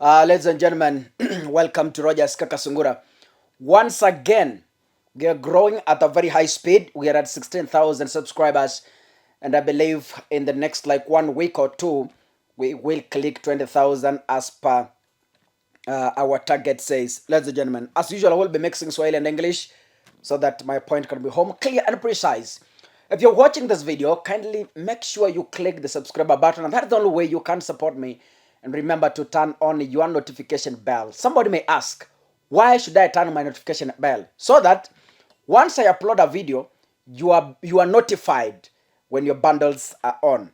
Ladies and gentlemen, welcome to Roger's Kakasungura. Once again, we are growing at a very high speed. We are at 16,000 subscribers, and I believe in the next 1 week or two, we will click 20,000 as per our target says. Ladies and gentlemen, as usual, I will be mixing Swahili and English so that my point can be home clear and precise. If you're watching this video, kindly make sure you click the subscribe button, and that's the only way you can support me. And remember to turn on your notification bell. Somebody may ask, why should I turn on my notification bell? So that once I upload a video, you are notified when your bundles are on.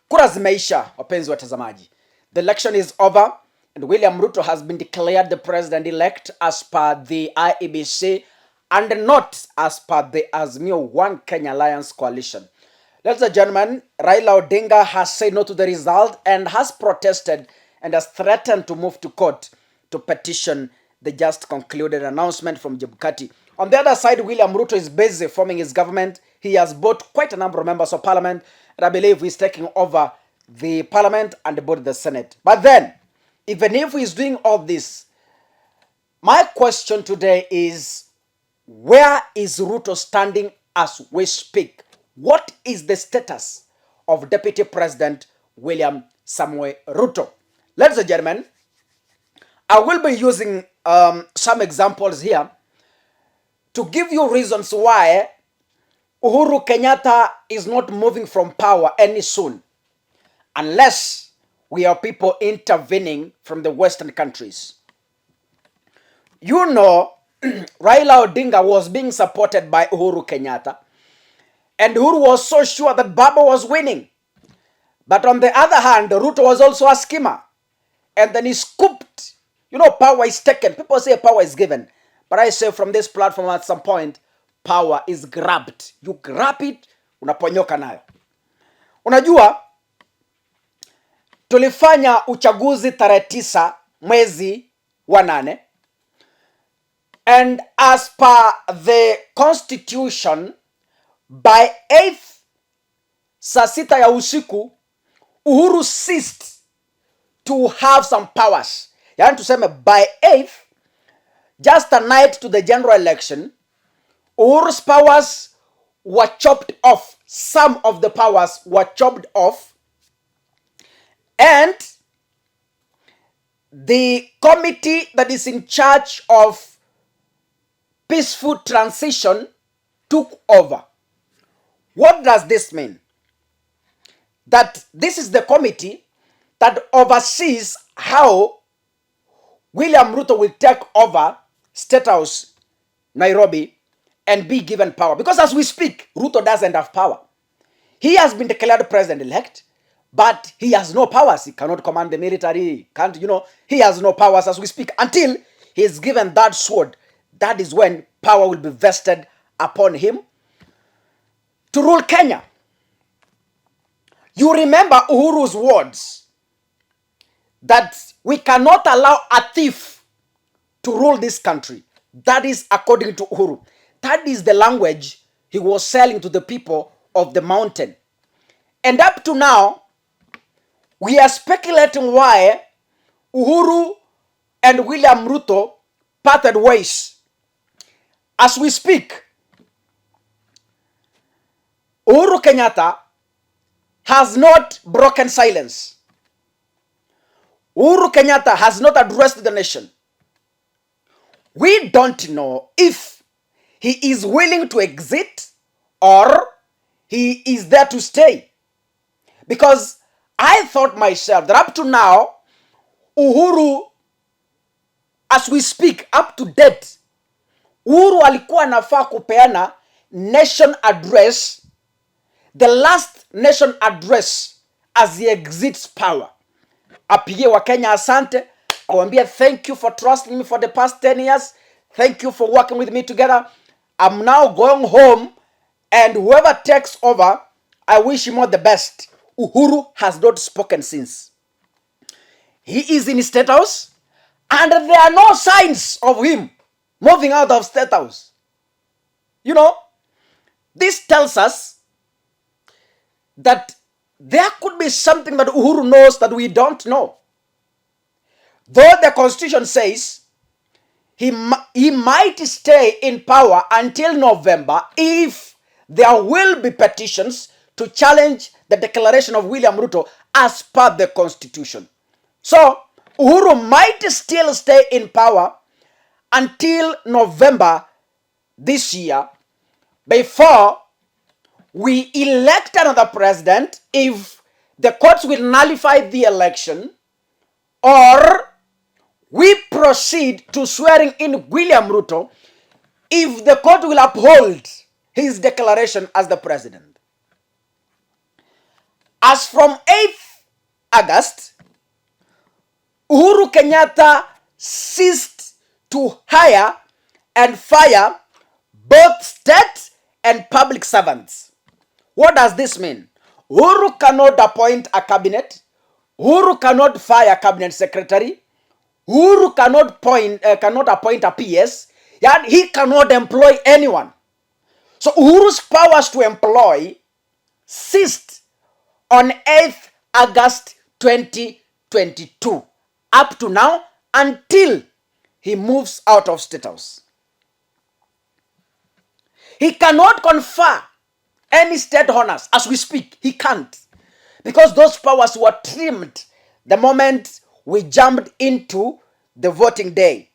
Kura zimeisha, wapenzi watazamaji. The election is over, and William Ruto has been declared the president-elect as per the IEBC and not as per the Azimio One Kenya Alliance coalition. Ladies and gentlemen, Raila Odinga has said no to the result and has protested and has threatened to move to court to petition the just concluded announcement from Chebukati. On the other side, William Ruto is busy forming his government. He has bought quite a number of members of parliament, and I believe he's taking over the parliament and both the Senate. But then, even if he's doing all this, my question today is, where is Ruto standing as we speak? What is the status of Deputy President William Samoei Ruto? Ladies and gentlemen, I will be using some examples here to give you reasons why Uhuru Kenyatta is not moving from power any soon, unless we have people intervening from the Western countries. You know, Raila Odinga was being supported by Uhuru Kenyatta, and Uhuru was so sure that Baba was winning. But on the other hand, Ruto was also a schemer. And then he scooped. You know, power is taken. People say power is given. But I say from this platform at some point, power is grabbed. You grab it, unaponyoka nayo. Unajua, tulifanya uchaguzi tarehe 9 mwezi wa 8. And as per the constitution, by 8th saa 6 ya usiku, Uhuru ceased to have some powers. Yani tuseme by 8th, just a night to the general election, Uhuru's powers were chopped off. Some of the powers were chopped off. And the committee that is in charge of peaceful transition took over. What does this mean? That this is the committee that oversees how William Ruto will take over State House, Nairobi, and be given power. Because as we speak, Ruto doesn't have power. He has been declared president-elect, but he has no powers. He cannot command the military. He has no powers as we speak until he is given that sword. That is when power will be vested upon him to rule Kenya. You remember Uhuru's words that we cannot allow a thief to rule this country. That is according to Uhuru. That is the language he was selling to the people of the mountain. And up to now, we are speculating why Uhuru and William Ruto parted ways. As we speak, Uhuru Kenyatta has not broken silence. Uhuru Kenyatta has not addressed the nation. We don't know if he is willing to exit or he is there to stay. Because I thought myself that up to now, Uhuru, as we speak, up to date, Uhuru alikuwa anafaa kupeana nation address, the last nation address as he exits power. Apigie wa Kenya asante, awambia thank you for trusting me for the past 10 years. Thank you for working with me together. I'm now going home, and whoever takes over, I wish him all the best. Uhuru has not spoken since. He is in State House, and there are no signs of him moving out of State House. You know, this tells us that there could be something that Uhuru knows that we don't know. Though the constitution says he might stay in power until November if there will be petitions to challenge the declaration of William Ruto as per the constitution. So, Uhuru might still stay in power until November this year before we elect another president if the courts will nullify the election, or we proceed to swearing in William Ruto if the court will uphold his declaration as the president. As from 8th August, Uhuru Kenyatta ceased to hire and fire both state and public servants. What does this mean? Uhuru cannot appoint a cabinet. Uhuru cannot fire a cabinet secretary. Uhuru cannot appoint a PS. Yet he cannot employ anyone. So Uhuru's powers to employ ceased on 8th August 2022 up to now until he moves out of State House. He cannot confer any state honors as we speak. He can't, because those powers were trimmed the moment we jumped into the voting day.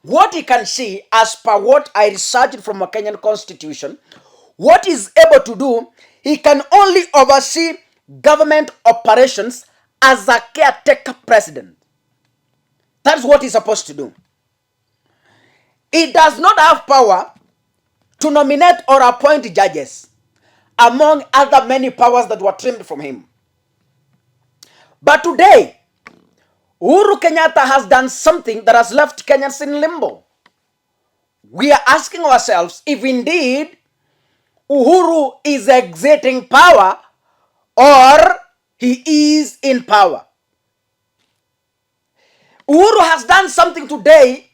What he can see, as per what I researched from a Kenyan constitution, what he's able to do, he can only oversee government operations as a caretaker president. That's what he's supposed to do. He does not have power to nominate or appoint judges, among other many powers that were trimmed from him. But today, Uhuru Kenyatta has done something that has left Kenyans in limbo. We are asking ourselves if indeed Uhuru is exiting power or he is in power. Uhuru has done something today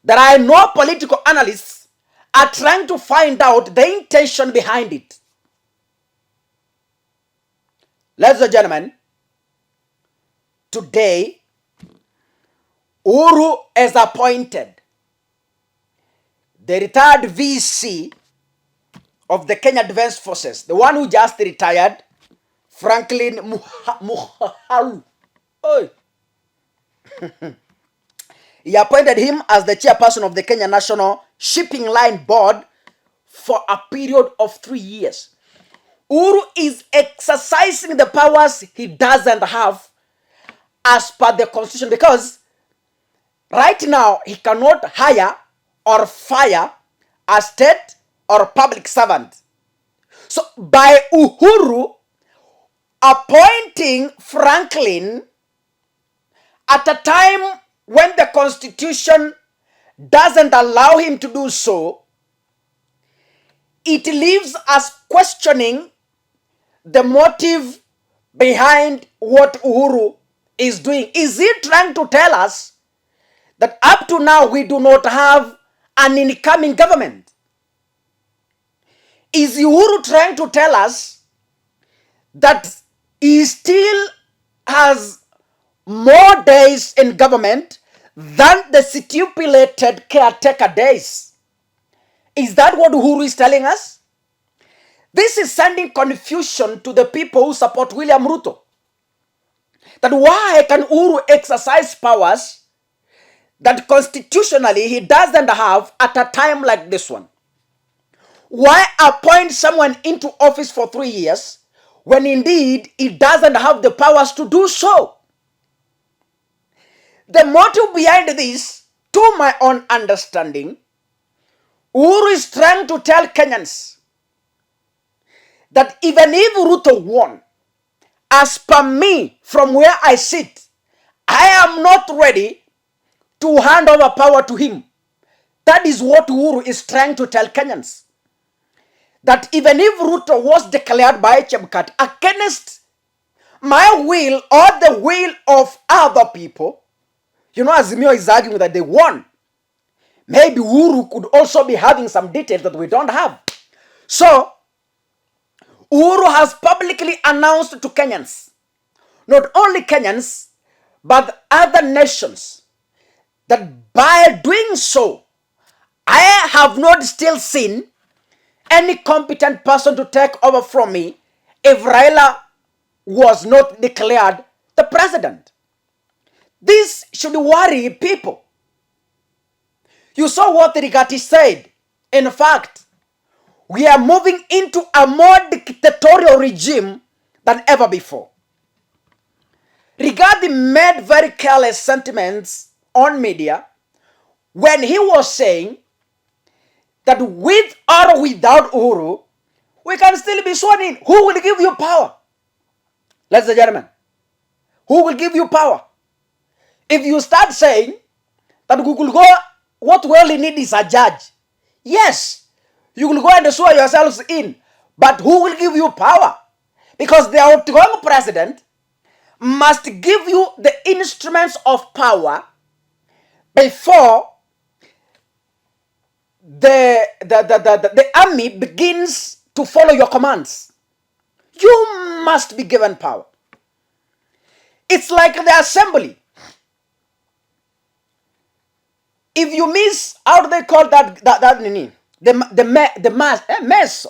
that I know political analysts are trying to find out the intention behind it. Ladies and gentlemen, today, Uhuru has appointed the retired VC of the Kenya Defense Forces, the one who just retired, Franklin Muhalu. He appointed him as the chairperson of the Kenya National Shipping Line Board for a period of 3 years. Uhuru is exercising the powers he doesn't have as per the constitution, because right now he cannot hire or fire a state or public servant. So by Uhuru appointing Franklin at a time when the constitution doesn't allow him to do so, it leaves us questioning the motive behind what Uhuru is doing. Is he trying to tell us that up to now we do not have an incoming government? Is Uhuru trying to tell us that he still has more days in government than the stipulated caretaker days? Is that what Uhuru is telling us? This is sending confusion to the people who support William Ruto. That why can Uhuru exercise powers that constitutionally he doesn't have at a time like this one? Why appoint someone into office for 3 years when indeed he doesn't have the powers to do so? The motive behind this, to my own understanding, Uhuru is trying to tell Kenyans that even if Ruto won, as per me, from where I sit, I am not ready to hand over power to him. That is what Uhuru is trying to tell Kenyans. That even if Ruto was declared by Chebukati against my will or the will of other people, Azimio is arguing that they won. Maybe Uhuru could also be having some details that we don't have. So, Uhuru has publicly announced to Kenyans, not only Kenyans, but other nations, that by doing so, I have not still seen any competent person to take over from me if Raila was not declared the president. This should worry people. You saw what Rigati said. In fact, we are moving into a more dictatorial regime than ever before. Rigati made very careless sentiments on media when he was saying that with or without Uhuru, we can still be sworn in. Who will give you power? Ladies and gentlemen, who will give you power? If you start saying that we will go, what we only need is a judge. Yes, you will go and swear yourselves in. But who will give you power? Because the outgoing president must give you the instruments of power before the army begins to follow your commands. You must be given power. It's like the assembly. If you miss, how do they call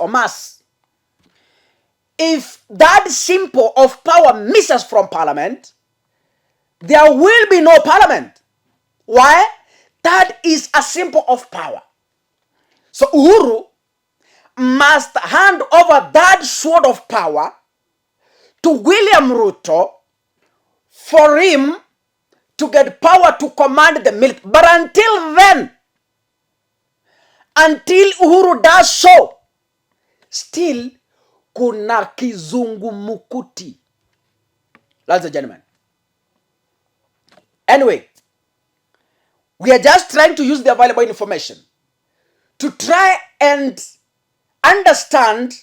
mass? If that symbol of power misses from parliament, there will be no parliament. Why? That is a symbol of power. So Uhuru must hand over that sword of power to William Ruto for him to get power to command the military. But until then, until Uhuru does so, still kuna kizungumukuti. Ladies and gentlemen. Anyway, we are just trying to use the available information to try and understand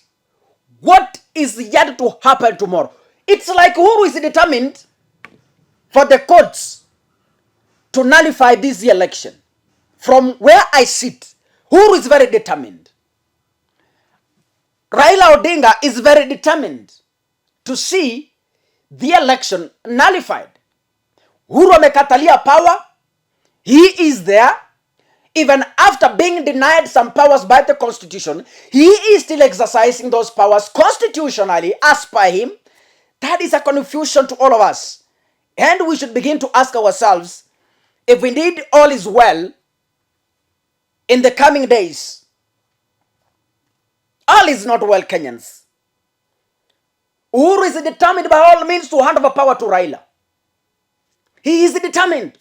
what is yet to happen tomorrow. It's like Uhuru is determined for the courts to nullify this election. From where I sit, Uhuru is very determined. Raila Odinga is very determined to see the election nullified. Uhuru amekatalia power. He is there. Even after being denied some powers by the constitution, he is still exercising those powers constitutionally as per him. That is a confusion to all of us. And we should begin to ask ourselves, if indeed all is well in the coming days, all is not well, Kenyans. Uhuru is determined by all means to hand over power to Raila. He is determined.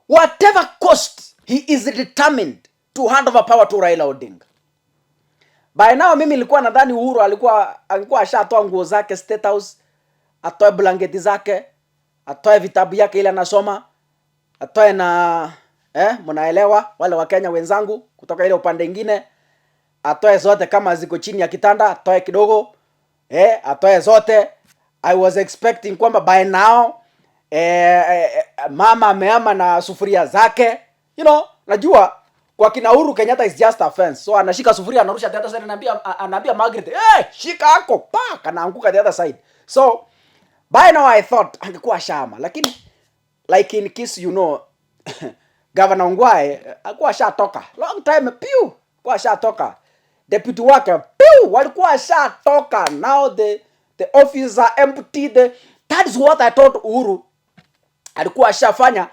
Whatever cost, he is determined to hand over power to Raila Odinga. By now, mimi nilikuwa nadhani Uhuru alikuwa ashatoa nguo zake State House, atoe blanketi zake, atoe vitabu yake ile anasoma, atoe na mnaelewa wale wa Kenya wenzangu kutoka ile upande mwingine, atoe zote kama ziko chini ya kitanda, atoe kidogo, atoe zote. I was expecting kwamba by now mama ameama na sufuria zake. You know, najua kwa kina Uhuru Kenyatta is just a fence. So anashika sufuria anarusha the other side, anaambia Margaret, shika hako, anaanguka the other side. So by now I thought angekuwa shama, lakini like in Kisii, you know, Governor Ongwae alikuwa shatoka long time kwa shatoka. Deputy wake walikuwa shatoka. Now the offices are empty. That is what I thought Uhuru alikuwa ashafanya,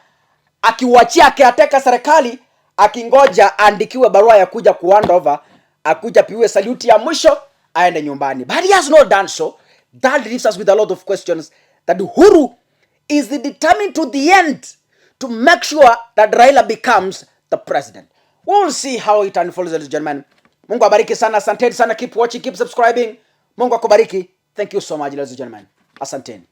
akiwachia akiateka serikali, akingoja andikiwe barua ya kuja kuhand over, akuja piwe salute ya mwisho aende nyumbani. But he has not done so. That leaves us with a lot of questions, that Uhuru is determined to the end to make sure that Raila becomes the president. We'll see how it unfolds, ladies and gentlemen. Mungu abariki sana, asanteni sana. Keep watching, keep subscribing. Mungu akubariki. Thank you so much, ladies and gentlemen. Asanteni.